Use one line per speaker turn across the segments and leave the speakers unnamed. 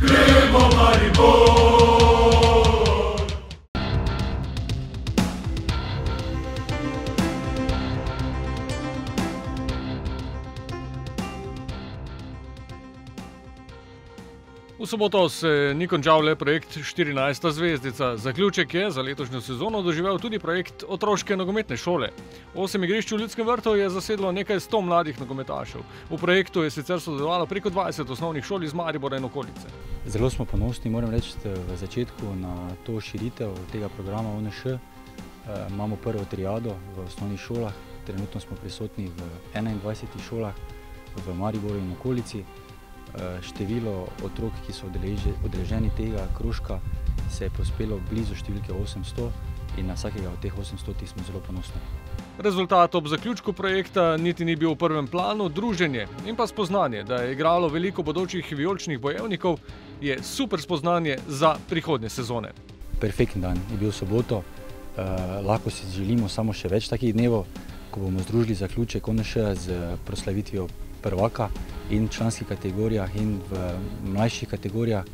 Gremo Maribor! V soboto se ni končal le projekt 14. zvezdica. Zaključek je za letošnjo sezono doživel tudi projekt otroške nogometne šole. 8 igrišč v Ljudskem vrtu je zasedlo nekaj 100 mladih nogometašev. V projektu je sicer sodelovalo preko 20 osnovnih šol iz Maribora in okolice.
Zelo smo ponosni, moram reči, v začetku na to širitev tega programa ONŠ. Imamo prvo triado v osnovnih šolah. Trenutno smo prisotni v 21 šolah v Mariboru in okolici. Število otrok, ki so udeleženi tega krožka, se je povzpelo blizu številke 800 in na vsakega od teh 800 smo zelo ponosni.
Rezultat ob zaključku projekta niti ni bil v prvem planu, druženje in pa spoznanje, da je igralo veliko bodočih vijoličnih bojevnikov, je super spoznanje za prihodnje sezone.
Perfekten dan je bil v soboto, lahko si želimo samo še več takih dnevov, ko bomo združili zaključek ONŠ z proslavitvijo prvaka in v članskih kategorijah in v mlajših kategorijah.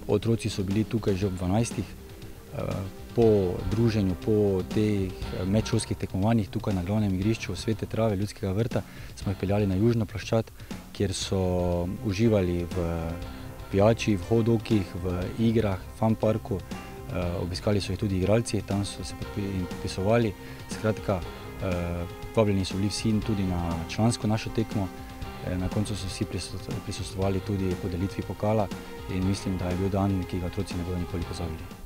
Otroci so bili tukaj že ob 12. Po druženju, po teh medšolskih tekmovanjih tukaj na glavnem igrišču Svete Trave Ljudskega vrta smo jih peljali na južno ploščad, kjer so uživali v pijači, v hot dogih, v igrah, fun parku. Obiskali so jih tudi igralci, tam so se podpisovali. Skratka, vabljeni so bili vsi tudi na člansko našo tekmo. Na koncu so vsi prisostvovali tudi podelitvi pokala in mislim, da je bil dan, ki ga otroci ne bodo nikoli pozabili.